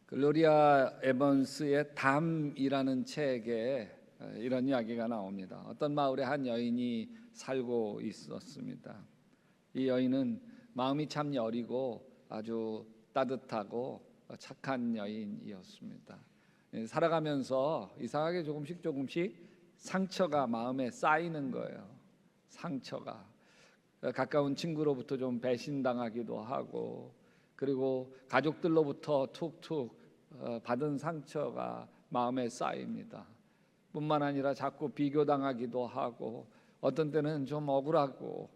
글로리아 에번스의 담이라는 책에 이런 이야기가 나옵니다. 어떤 마을에 한 여인이 살고 있었습니다. 이 여인은 마음이 참 여리고 아주 따뜻하고 착한 여인이었습니다. 살아가면서 이상하게 조금씩 상처가 마음에 쌓이는 거예요. 상처가 가까운 친구로부터 좀 배신당하기도 하고, 그리고 가족들로부터 툭툭 받은 상처가 마음에 쌓입니다. 뿐만 아니라 자꾸 비교당하기도 하고, 어떤 때는 좀 억울하고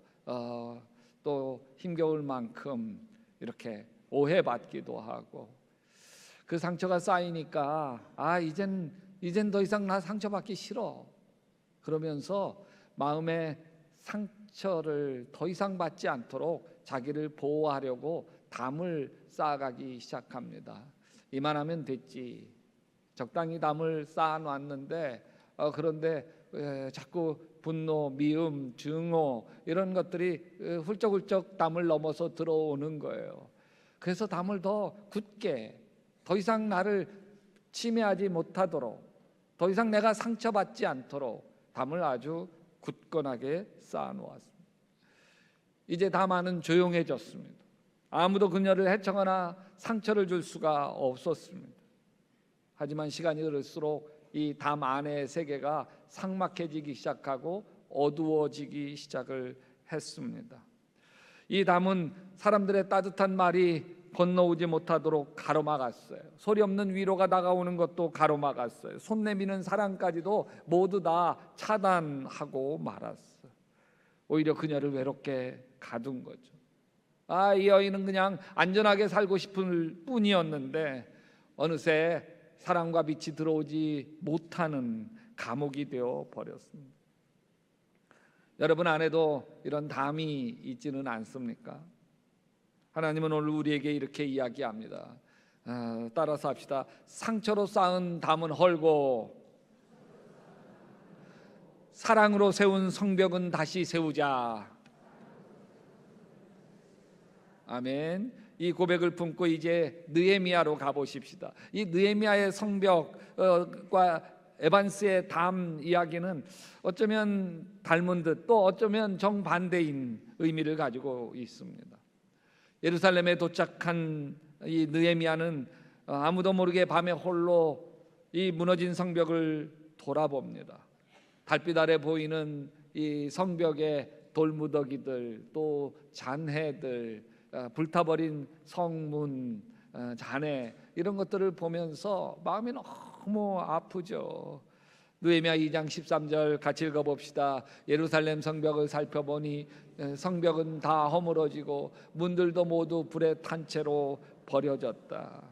또 힘겨울 만큼 이렇게 오해받기도 하고, 그 상처가 쌓이니까 이젠 더 이상 나 상처받기 싫어, 그러면서 마음의 상처를 더 이상 받지 않도록 자기를 보호하려고 담을 쌓아가기 시작합니다. 이만하면 됐지, 적당히 담을 쌓아놨는데 그런데 자꾸 분노, 미움, 증오 이런 것들이 훌쩍훌쩍 담을 넘어서 들어오는 거예요. 그래서 담을 더 굳게, 더 이상 나를 침해하지 못하도록, 더 이상 내가 상처받지 않도록 담을 아주 굳건하게 쌓아놓았습니다. 이제 다만은 조용해졌습니다. 아무도 그녀를 해쳐거나 상처를 줄 수가 없었습니다. 하지만 시간이 흐를수록 이 담 안의 세계가 삭막해지기 시작하고 어두워지기 시작을 했습니다. 이 담은 사람들의 따뜻한 말이 건너오지 못하도록 가로막았어요. 소리 없는 위로가 다가오는 것도 가로막았어요. 손 내미는 사랑까지도 모두 다 차단하고 말았어요. 오히려 그녀를 외롭게 가둔 거죠. 이 여인은 그냥 안전하게 살고 싶을 뿐이었는데 어느새 사랑과 빛이 들어오지 못하는 감옥이 되어 버렸습니다. 여러분 안에도 이런 담이 있지는 않습니까? 하나님은 오늘 우리에게 이렇게 이야기합니다. 따라서 합시다. 상처로 쌓은 담은 헐고 사랑으로 세운 성벽은 다시 세우자. 아멘. 이 고백을 품고 이제 느헤미야로 가보십시다. 이 느헤미야의 성벽과 에반스의 담 이야기는 어쩌면 닮은 듯 또 어쩌면 정반대인 의미를 가지고 있습니다. 예루살렘에 도착한 이 느헤미야는 아무도 모르게 밤에 홀로 이 무너진 성벽을 돌아봅니다. 달빛 아래 보이는 이 성벽의 돌무더기들, 또 잔해들, 불타버린 성문, 잔해, 이런 것들을 보면서 마음이 너무 아프죠. 느헤미야 2장 13절 같이 읽어봅시다. 예루살렘 성벽을 살펴보니 성벽은 다 허물어지고 문들도 모두 불에 탄 채로 버려졌다.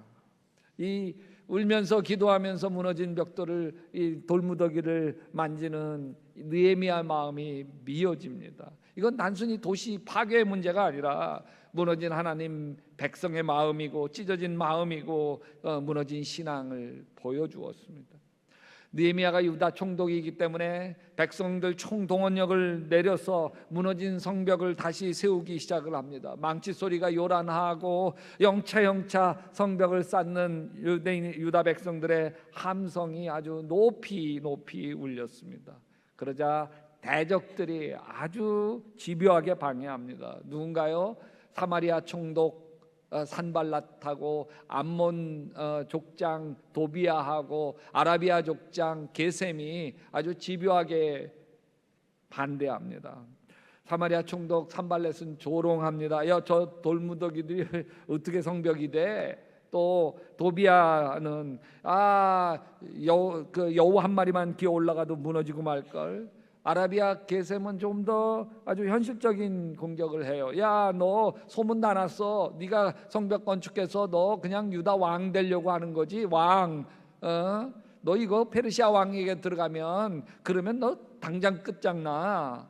이 울면서 기도하면서 무너진 벽돌을, 이 돌무더기를 만지는 느헤미야 마음이 미어집니다. 이건 단순히 도시 파괴의 문제가 아니라 무너진 하나님 백성의 마음이고 찢어진 마음이고 무너진 신앙을 보여주었습니다. 느헤미야가 유다 총독이기 때문에 백성들 총동원력을 내려서 무너진 성벽을 다시 세우기 시작을 합니다. 망치 소리가 요란하고 영차 성벽을 쌓는 유다 백성들의 함성이 아주 높이 울렸습니다. 그러자 대적들이 아주 집요하게 방해합니다. 누군가요? 사마리아 총독 산발랏하고 암몬 족장 도비아하고 아라비아 족장 게셈이 아주 집요하게 반대합니다. 사마리아 총독 산발렛은 조롱합니다. 저 돌무더기들이 어떻게 성벽이 돼? 또 도비아는 여우 한 마리만 기어 올라가도 무너지고 말걸. 아라비아 게셈은 좀 더 아주 현실적인 공격을 해요. 너 소문 다 났어. 네가 성벽 건축해서 너 그냥 유다 왕 되려고 하는 거지. 왕, 너 이거 페르시아 왕에게 들어가면 그러면 너 당장 끝장나.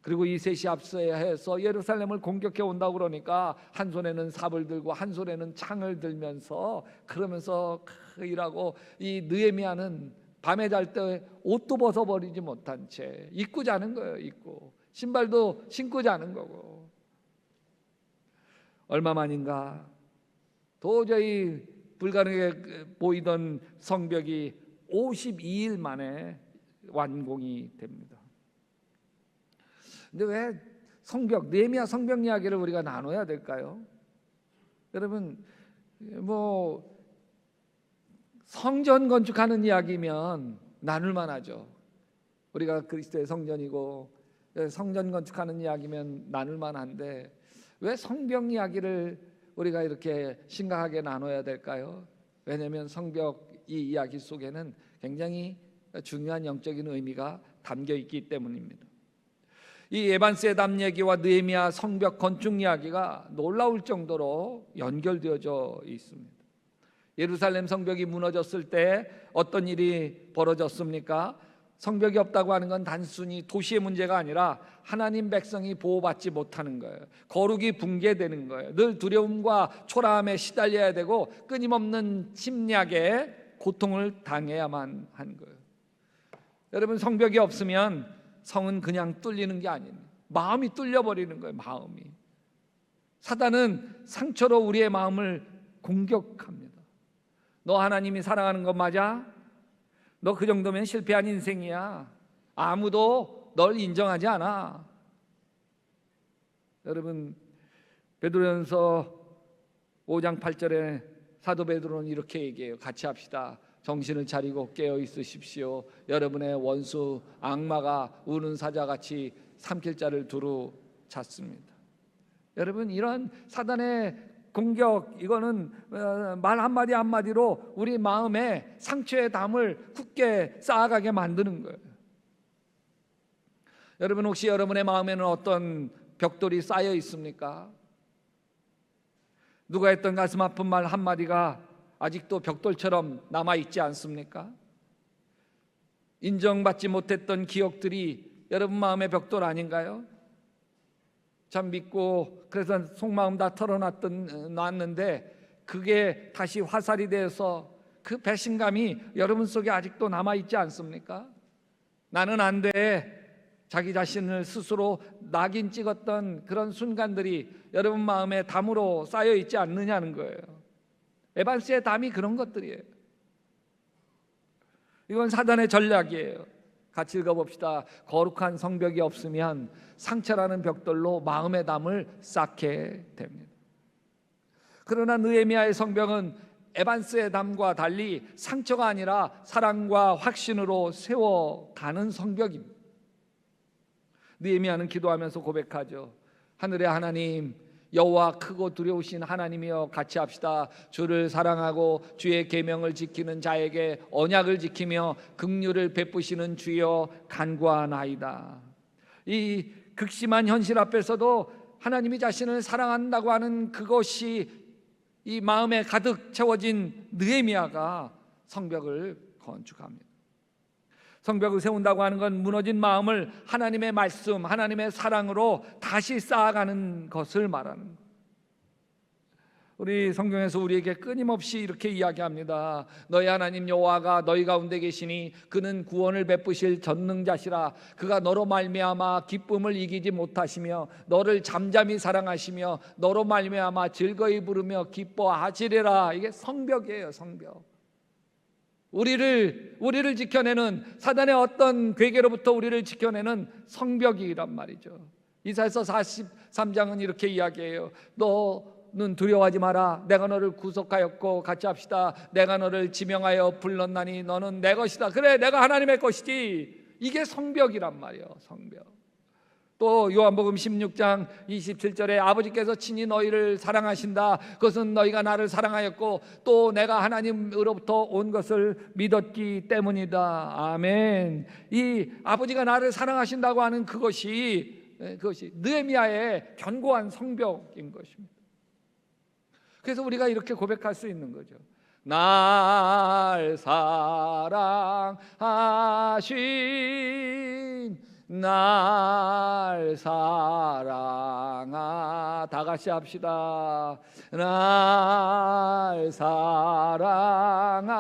그리고 이 셋이 합세해서 예루살렘을 공격해 온다고 그러니까 한 손에는 삽을 들고 한 손에는 창을 들면서 그러면서 일하고, 이 느헤미야는 밤에 잘 때 옷도 벗어버리지 못한 채 입고 자는 거예요. 입고 신발도 신고 자는 거고. 얼마 만인가 도저히 불가능해 보이던 성벽이 52일 만에 완공이 됩니다. 근데 왜 느헤미야 성벽 이야기를 우리가 나눠야 될까요? 여러분, 뭐 성전 건축하는 이야기면 나눌 만하죠. 우리가 그리스도의 성전이고 성전 건축하는 이야기면 나눌 만한데 왜 성벽 이야기를 우리가 이렇게 심각하게 나눠야 될까요? 왜냐하면 성벽 이 이야기 속에는 굉장히 중요한 영적인 의미가 담겨 있기 때문입니다. 이 에반스의 담 얘기와 느헤미야 성벽 건축 이야기가 놀라울 정도로 연결되어져 있습니다. 예루살렘 성벽이 무너졌을 때 어떤 일이 벌어졌습니까? 성벽이 없다고 하는 건 단순히 도시의 문제가 아니라 하나님 백성이 보호받지 못하는 거예요. 거룩이 붕괴되는 거예요. 늘 두려움과 초라함에 시달려야 되고 끊임없는 침략에 고통을 당해야만 한 거예요. 여러분, 성벽이 없으면 성은 그냥 뚫리는 게 아니에요. 마음이 뚫려버리는 거예요. 마음이. 사단은 상처로 우리의 마음을 공격합니다. 너 하나님이 사랑하는 거 맞아? 너 그 정도면 실패한 인생이야. 아무도 널 인정하지 않아. 여러분, 베드로전서 5장 8절에 사도 베드로는 이렇게 얘기해요. 같이 합시다. 정신을 차리고 깨어 있으십시오. 여러분의 원수 악마가 우는 사자같이 삼킬 자를 두루 찾습니다. 여러분, 이런 사단의 공격, 이거는 말 한마디 한마디로 우리 마음에 상처의 담을 굳게 쌓아가게 만드는 거예요. 여러분, 혹시 여러분의 마음에는 어떤 벽돌이 쌓여 있습니까? 누가 했던 가슴 아픈 말 한마디가 아직도 벽돌처럼 남아있지 않습니까? 인정받지 못했던 기억들이 여러분 마음의 벽돌 아닌가요? 참 믿고 그래서 속마음 다 털어놨는데 그게 다시 화살이 돼서 그 배신감이 여러분 속에 아직도 남아있지 않습니까? 나는 안 돼. 자기 자신을 스스로 낙인 찍었던 그런 순간들이 여러분 마음에 담으로 쌓여있지 않느냐는 거예요. 에반스의 담이 그런 것들이에요. 이건 사단의 전략이에요. 같이 읽어봅시다. 거룩한 성벽이 없으면 상처라는 벽돌로 마음의 담을 쌓게 됩니다. 그러나 느헤미야의 성벽은 에반스의 담과 달리 상처가 아니라 사랑과 확신으로 세워가는 성벽입니다. 느헤미야는 기도하면서 고백하죠. 하늘의 하나님, 여호와 크고 두려우신 하나님이여, 같이 합시다. 주를 사랑하고 주의 계명을 지키는 자에게 언약을 지키며 긍휼을 베푸시는 주여 간구하나이다. 이 극심한 현실 앞에서도 하나님이 자신을 사랑한다고 하는 그것이 이 마음에 가득 채워진 느헤미야가 성벽을 건축합니다. 성벽을 세운다고 하는 건 무너진 마음을 하나님의 말씀, 하나님의 사랑으로 다시 쌓아가는 것을 말하는 거예요. 우리 성경에서 우리에게 끊임없이 이렇게 이야기합니다. 너희 하나님 여호와가 너희 가운데 계시니 그는 구원을 베푸실 전능자시라. 그가 너로 말미암아 기쁨을 이기지 못하시며 너를 잠잠히 사랑하시며 너로 말미암아 즐거이 부르며 기뻐하시리라. 이게 성벽이에요. 성벽. 우리를 지켜내는, 사단의 어떤 괴계로부터 우리를 지켜내는 성벽이란 말이죠. 이사야서 43장은 이렇게 이야기해요. 너는 두려워하지 마라. 내가 너를 구속하였고, 같이 합시다. 내가 너를 지명하여 불렀나니 너는 내 것이다. 그래, 내가 하나님의 것이지. 이게 성벽이란 말이에요. 성벽. 또 요한복음 16장 27절에 아버지께서 친히 너희를 사랑하신다. 그것은 너희가 나를 사랑하였고 또 내가 하나님으로부터 온 것을 믿었기 때문이다. 아멘. 이 아버지가 나를 사랑하신다고 하는 그것이 느헤미야의 견고한 성벽인 것입니다. 그래서 우리가 이렇게 고백할 수 있는 거죠. 날 사랑하신, 날 사랑하, 다 같이 합시다. 날 사랑하심,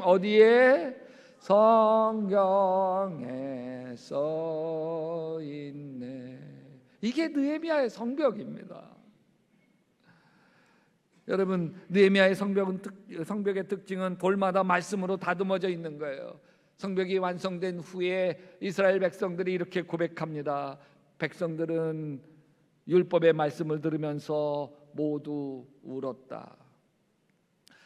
어디에? 성경에 써 있네. 이게 느헤미야의 성벽입니다. 여러분, 느헤미야의 성벽의 특징은 돌마다 말씀으로 다듬어져 있는 거예요. 성벽이 완성된 후에 이스라엘 백성들이 이렇게 고백합니다. 백성들은 율법의 말씀을 들으면서 모두 울었다.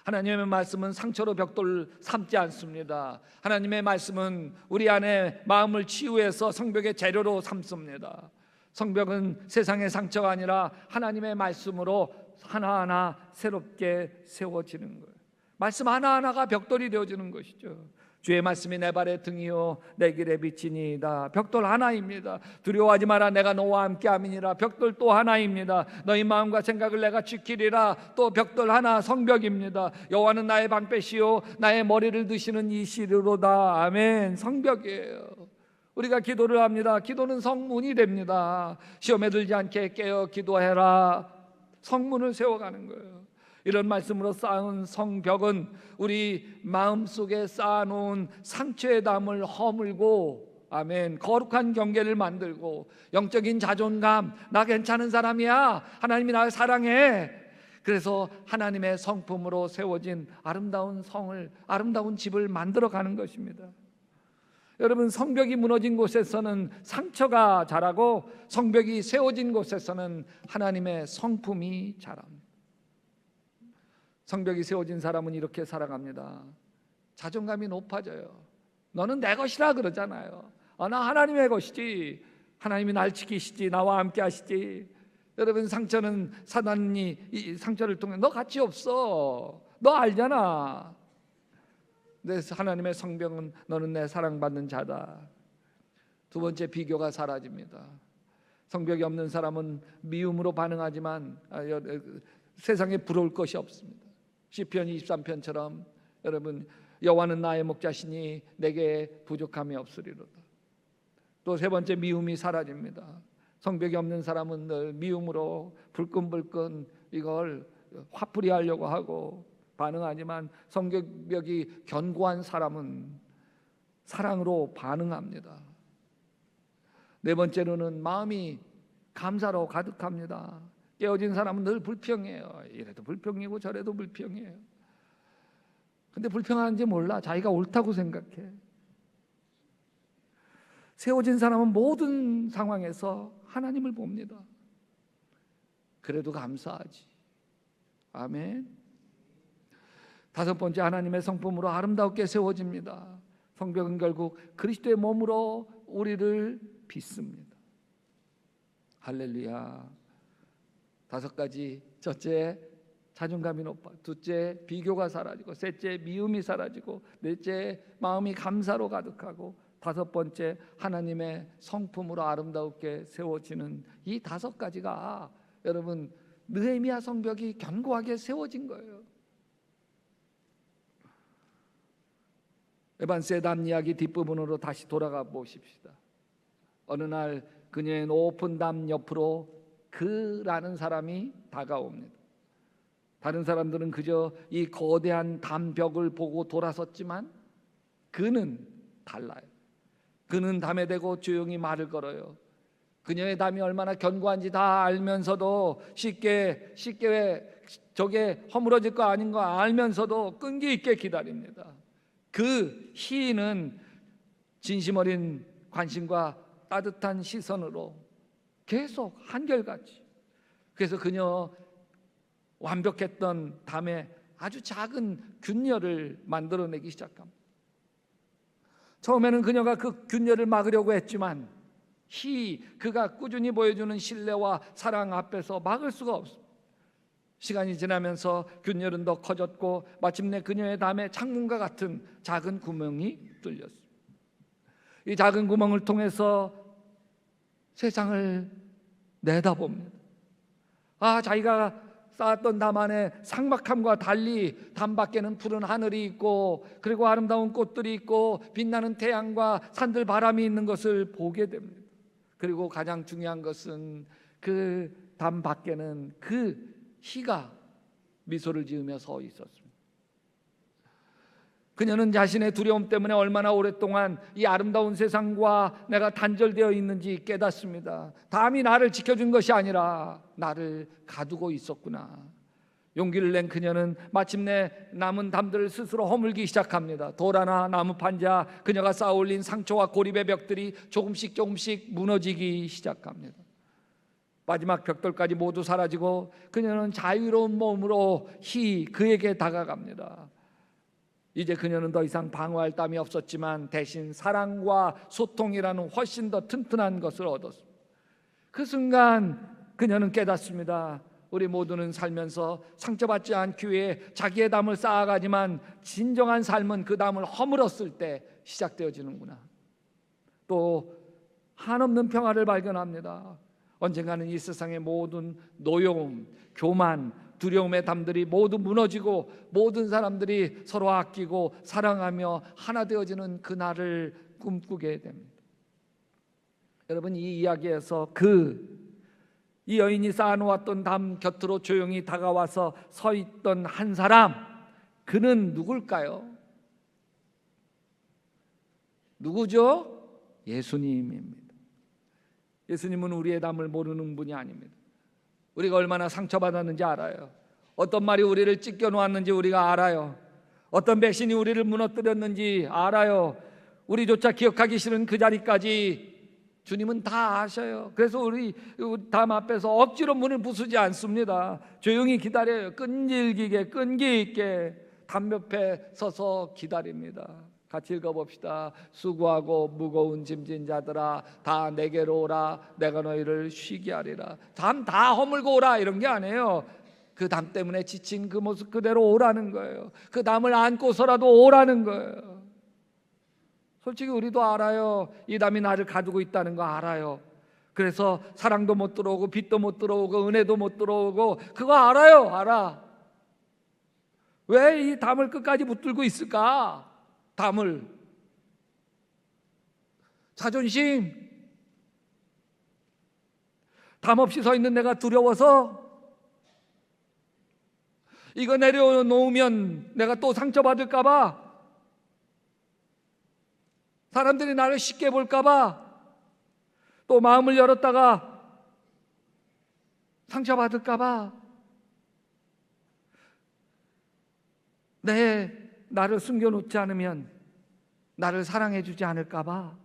하나님의 말씀은 상처로 벽돌 삼지 않습니다. 하나님의 말씀은 우리 안에 마음을 치유해서 성벽의 재료로 삼습니다. 성벽은 세상의 상처가 아니라 하나님의 말씀으로 하나하나 새롭게 세워지는 거예요. 말씀 하나하나가 벽돌이 되어지는 것이죠. 주의 말씀이 내 발의 등이요 내 길의 빛이니이다. 벽돌 하나입니다. 두려워하지 마라, 내가 너와 함께 함이니라. 벽돌 또 하나입니다. 너희 마음과 생각을 내가 지키리라. 또 벽돌 하나, 성벽입니다. 여호와는 나의 방패시요 나의 머리를 드시는 이시로다. 아멘. 성벽이에요. 우리가 기도를 합니다. 기도는 성문이 됩니다. 시험에 들지 않게 깨어 기도해라. 성문을 세워가는 거예요. 이런 말씀으로 쌓은 성벽은 우리 마음속에 쌓아놓은 상처의 담을 허물고, 아멘, 거룩한 경계를 만들고, 영적인 자존감, 나 괜찮은 사람이야, 하나님이 나를 사랑해, 그래서 하나님의 성품으로 세워진 아름다운 성을, 아름다운 집을 만들어가는 것입니다. 여러분, 성벽이 무너진 곳에서는 상처가 자라고 성벽이 세워진 곳에서는 하나님의 성품이 자랍니다. 성벽이 세워진 사람은 이렇게 살아갑니다. 자존감이 높아져요. 너는 내 것이라 그러잖아요. 나 하나님의 것이지, 하나님이 날 지키시지, 나와 함께 하시지. 여러분, 상처는 사단이 이 상처를 통해 너 가치 없어, 너 알잖아. 그래서 하나님의 성벽은 너는 내 사랑받는 자다. 두 번째, 비교가 사라집니다. 성벽이 없는 사람은 미움으로 반응하지만 세상에 부러울 것이 없습니다. 시편 23편처럼 여러분, 여호와는 나의 목자시니 내게 부족함이 없으리로다. 또 세 번째, 미움이 사라집니다. 성벽이 없는 사람은 늘 미움으로 불끈불끈 이걸 화풀이 하려고 하고 반응하지만, 성벽이 견고한 사람은 사랑으로 반응합니다. 네 번째로는 마음이 감사로 가득합니다. 깨어진 사람은 늘 불평해요. 이래도 불평이고 저래도 불평해요. 근데 불평하는지 몰라. 자기가 옳다고 생각해. 세워진 사람은 모든 상황에서 하나님을 봅니다. 그래도 감사하지. 아멘. 다섯 번째, 하나님의 성품으로 아름답게 세워집니다. 성벽은 결국 그리스도의 몸으로 우리를 빚습니다. 할렐루야. 다섯 가지. 첫째, 자존감이 높아. 둘째, 비교가 사라지고. 셋째, 미움이 사라지고. 넷째, 마음이 감사로 가득하고. 다섯 번째, 하나님의 성품으로 아름답게 세워지는 이 다섯 가지가 여러분, 느헤미야 성벽이 견고하게 세워진 거예요. 에반스의 담 이야기 뒷부분으로 다시 돌아가 보십시다. 어느 날 그녀의 높은 담 옆으로 그라는 사람이 다가옵니다. 다른 사람들은 그저 이 거대한 담벽을 보고 돌아섰지만 그는 달라요. 그는 담에 대고 조용히 말을 걸어요. 그녀의 담이 얼마나 견고한지 다 알면서도 쉽게 저게 허물어질 거 아닌 거 알면서도 끈기 있게 기다립니다. 그 시인은 진심 어린 관심과 따뜻한 시선으로 계속 한결같이, 그래서 그녀 완벽했던 담에 아주 작은 균열을 만들어내기 시작합니다. 처음에는 그녀가 그 균열을 막으려고 했지만 그가 꾸준히 보여주는 신뢰와 사랑 앞에서 막을 수가 없습니다. 시간이 지나면서 균열은 더 커졌고 마침내 그녀의 담에 창문과 같은 작은 구멍이 뚫렸습니다. 이 작은 구멍을 통해서 세상을 내다봅니다. 자기가 쌓았던 담 안에 삭막함과 달리 담 밖에는 푸른 하늘이 있고, 그리고 아름다운 꽃들이 있고, 빛나는 태양과 산들 바람이 있는 것을 보게 됩니다. 그리고 가장 중요한 것은 그 담 밖에는 그 희가 미소를 지으며 서 있었습니다. 그녀는 자신의 두려움 때문에 얼마나 오랫동안 이 아름다운 세상과 내가 단절되어 있는지 깨닫습니다. 담이 나를 지켜준 것이 아니라 나를 가두고 있었구나. 용기를 낸 그녀는 마침내 남은 담들을 스스로 허물기 시작합니다. 돌 하나, 나무판자, 그녀가 쌓아올린 상처와 고립의 벽들이 조금씩 무너지기 시작합니다. 마지막 벽돌까지 모두 사라지고 그녀는 자유로운 몸으로 그에게 다가갑니다. 이제 그녀는 더 이상 방어할 땀이 없었지만 대신 사랑과 소통이라는 훨씬 더 튼튼한 것을 얻었습니다. 그 순간 그녀는 깨닫습니다. 우리 모두는 살면서 상처받지 않기 위해 자기의 담을 쌓아가지만 진정한 삶은 그 담을 허물었을 때 시작되어지는구나. 또 한없는 평화를 발견합니다. 언젠가는 이 세상의 모든 노여움, 교만, 두려움의 담들이 모두 무너지고 모든 사람들이 서로 아끼고 사랑하며 하나 되어지는 그날을 꿈꾸게 됩니다. 여러분, 이 이야기에서 이 여인이 쌓아놓았던 담 곁으로 조용히 다가와서 서 있던 한 사람, 그는 누굴까요? 누구죠? 예수님입니다. 예수님은 우리의 담을 모르는 분이 아닙니다. 우리가 얼마나 상처받았는지 알아요. 어떤 말이 우리를 찢겨 놓았는지 우리가 알아요. 어떤 배신이 우리를 무너뜨렸는지 알아요. 우리조차 기억하기 싫은 그 자리까지 주님은 다 아셔요. 그래서 우리 담 앞에서 억지로 문을 부수지 않습니다. 조용히 기다려요. 끈기 있게 담 옆에 서서 기다립니다. 같이 읽어봅시다. 수고하고 무거운 짐진 자들아, 다 내게로 오라. 내가 너희를 쉬게 하리라. 담 다 허물고 오라, 이런 게 아니에요. 그 담 때문에 지친 그 모습 그대로 오라는 거예요. 그 담을 안고서라도 오라는 거예요. 솔직히 우리도 알아요. 이 담이 나를 가두고 있다는 거 알아요. 그래서 사랑도 못 들어오고 빛도 못 들어오고 은혜도 못 들어오고 그거 알아. 왜 이 담을 끝까지 붙들고 있을까? 담을. 자존심. 담 없이 서 있는 내가 두려워서? 이거 내려놓으면 내가 또 상처받을까 봐? 사람들이 나를 쉽게 볼까 봐? 또 마음을 열었다가 상처받을까 봐? 나를 숨겨놓지 않으면 나를 사랑해주지 않을까 봐?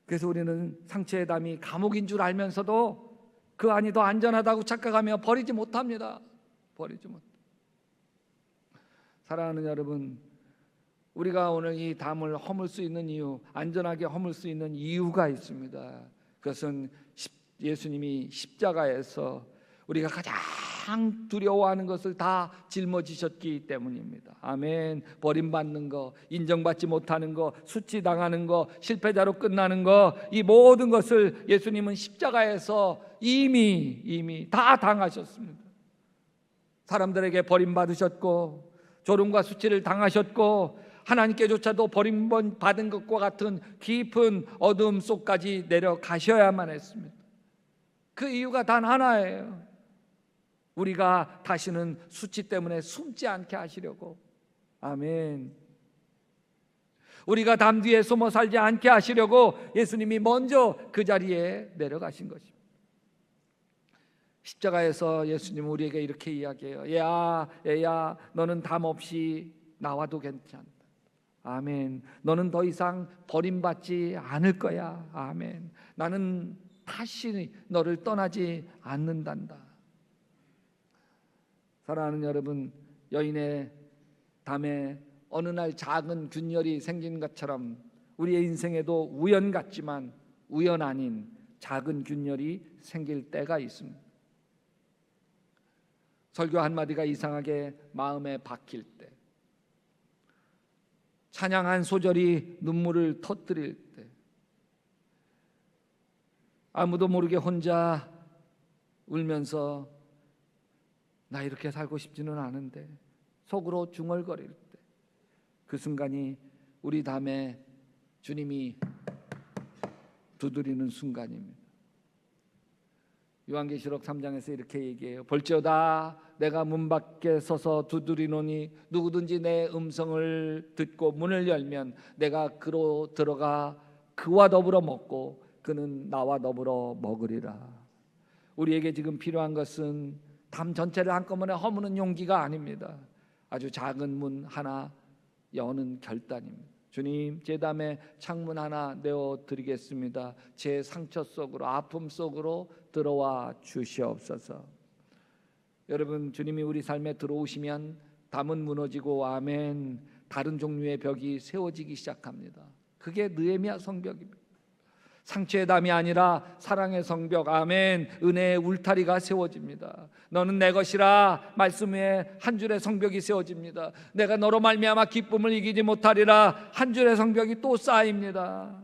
그래서 우리는 상처의 담이 감옥인 줄 알면서도 그 안이 더 안전하다고 착각하며 버리지 못합니다. 사랑하는 여러분, 우리가 오늘 이 담을 허물 수 있는 이유, 안전하게 허물 수 있는 이유가 있습니다. 그것은 예수님이 십자가에서 우리가 가장 두려워하는 것을 다 짊어지셨기 때문입니다. 아멘. 버림받는 거, 인정받지 못하는 거, 수치당하는 거, 실패자로 끝나는 거, 이 모든 것을 예수님은 십자가에서 이미 다 당하셨습니다. 사람들에게 버림받으셨고 조롱과 수치를 당하셨고 하나님께조차도 버림받은 것과 같은 깊은 어둠 속까지 내려가셔야만 했습니다. 그 이유가 단 하나예요. 우리가 다시는 수치 때문에 숨지 않게 하시려고. 아멘. 우리가 담 뒤에 숨어 살지 않게 하시려고 예수님이 먼저 그 자리에 내려가신 것입니다. 십자가에서 예수님은 우리에게 이렇게 이야기해요. 얘야, 너는 담 없이 나와도 괜찮다. 아멘. 너는 더 이상 버림받지 않을 거야. 아멘. 나는 다시 너를 떠나지 않는단다. 사랑하는 여러분, 여인의 담에 어느 날 작은 균열이 생긴 것처럼 우리의 인생에도 우연 같지만 우연 아닌 작은 균열이 생길 때가 있습니다. 설교 한마디가 이상하게 마음에 박힐 때, 찬양 한 소절이 눈물을 터뜨릴 때, 아무도 모르게 혼자 울면서 나 이렇게 살고 싶지는 않은데 속으로 중얼거릴 때, 그 순간이 우리 담에 주님이 두드리는 순간입니다. 요한계시록 3장에서 이렇게 얘기해요. 볼지어다 내가 문 밖에 서서 두드리노니 누구든지 내 음성을 듣고 문을 열면 내가 그로 들어가 그와 더불어 먹고 그는 나와 더불어 먹으리라. 우리에게 지금 필요한 것은 담 전체를 한꺼번에 허무는 용기가 아닙니다. 아주 작은 문 하나 여는 결단입니다. 주님, 제 담에 창문 하나 내어드리겠습니다. 제 상처 속으로, 아픔 속으로 들어와 주시옵소서. 여러분, 주님이 우리 삶에 들어오시면 담은 무너지고 아멘, 다른 종류의 벽이 세워지기 시작합니다. 그게 느헤미야 성벽입니다. 상처의 담이 아니라 사랑의 성벽, 아멘, 은혜의 울타리가 세워집니다. 너는 내 것이라 말씀 위에 한 줄의 성벽이 세워집니다. 내가 너로 말미암아 기쁨을 이기지 못하리라 한 줄의 성벽이 또 쌓입니다.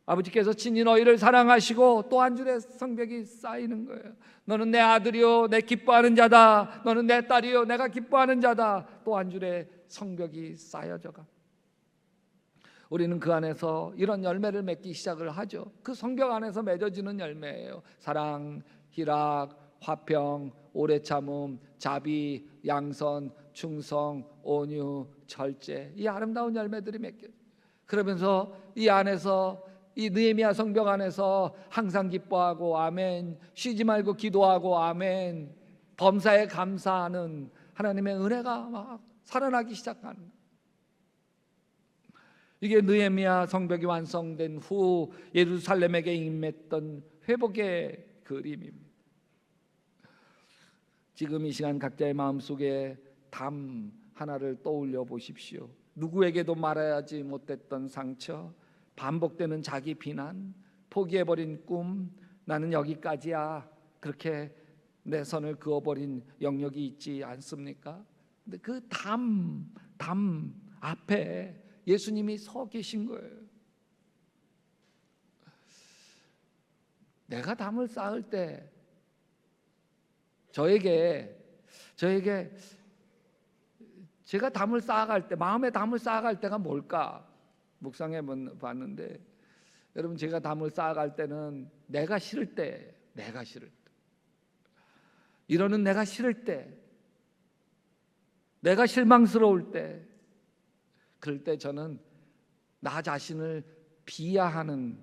아버지께서 친히 너희를 사랑하시고 또 한 줄의 성벽이 쌓이는 거예요. 너는 내 아들이요 내 기뻐하는 자다, 너는 내 딸이요 내가 기뻐하는 자다. 또 한 줄의 성벽이 쌓여져 가. 우리는 그 안에서 이런 열매를 맺기 시작을 하죠. 그 성벽 안에서 맺어지는 열매예요. 사랑, 희락, 화평, 오래 참음, 자비, 양선, 충성, 온유, 절제, 이 아름다운 열매들이 맺혀요. 그러면서 이 안에서, 이 느헤미야 성벽 안에서 항상 기뻐하고 아멘, 쉬지 말고 기도하고 아멘, 범사에 감사하는 하나님의 은혜가 막 살아나기 시작하는, 이게 느헤미야 성벽이 완성된 후 예루살렘에게 임했던 회복의 그림입니다. 지금 이 시간 각자의 마음속에 담 하나를 떠올려 보십시오. 누구에게도 말하지 못했던 상처, 반복되는 자기 비난, 포기해버린 꿈, 나는 여기까지야, 그렇게 내 선을 그어버린 영역이 있지 않습니까? 근데 그 담 앞에 예수님이 서 계신 거예요. 내가 담을 쌓을 때 저에게 제가 담을 쌓아갈 때, 마음에 담을 쌓아갈 때가 뭘까? 묵상해 봤는데, 여러분, 제가 담을 쌓아갈 때는 내가 싫을 때, 이러는 내가 싫을 때, 내가 실망스러울 때, 그럴 때 저는 나 자신을 비하하는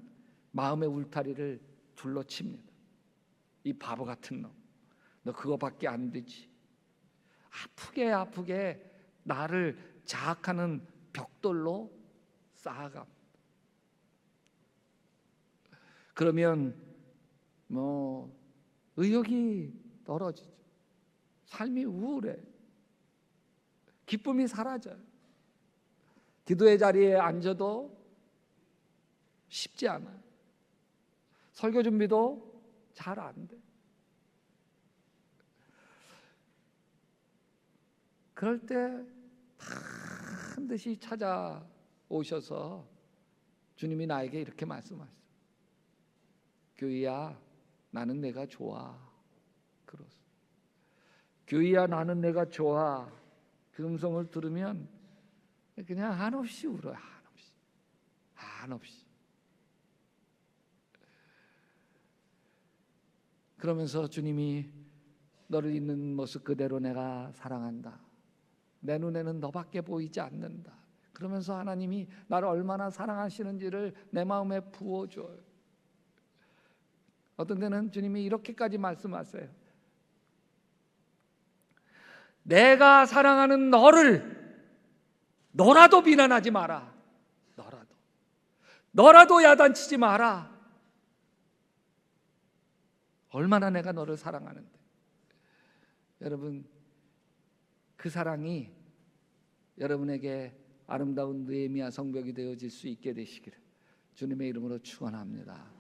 마음의 울타리를 둘러칩니다. 이 바보 같은 놈, 너 그거밖에 안 되지. 아프게 나를 자학하는 벽돌로 쌓아갑니다. 그러면 의욕이 떨어지죠. 삶이 우울해. 기쁨이 사라져요. 기도의 자리에 앉아도 쉽지 않아요. 설교 준비도 잘 안 돼. 그럴 때 반드시 찾아오셔서 주님이 나에게 이렇게 말씀하세요. 교희야, 나는 내가 좋아. 그러세요. 교희야, 나는 내가 좋아. 그 음성을 들으면 그냥 한없이 울어요. 한없이. 그러면서 주님이 너를 있는 모습 그대로 내가 사랑한다. 내 눈에는 너밖에 보이지 않는다. 그러면서 하나님이 나를 얼마나 사랑하시는지를 내 마음에 부어줘요. 어떤 때는 주님이 이렇게까지 말씀하세요. 내가 사랑하는 너라도 비난하지 마라. 너라도 야단치지 마라. 얼마나 내가 너를 사랑하는데. 여러분, 그 사랑이 여러분에게 아름다운 느헤미야 성벽이 되어질 수 있게 되시기를 주님의 이름으로 축원합니다.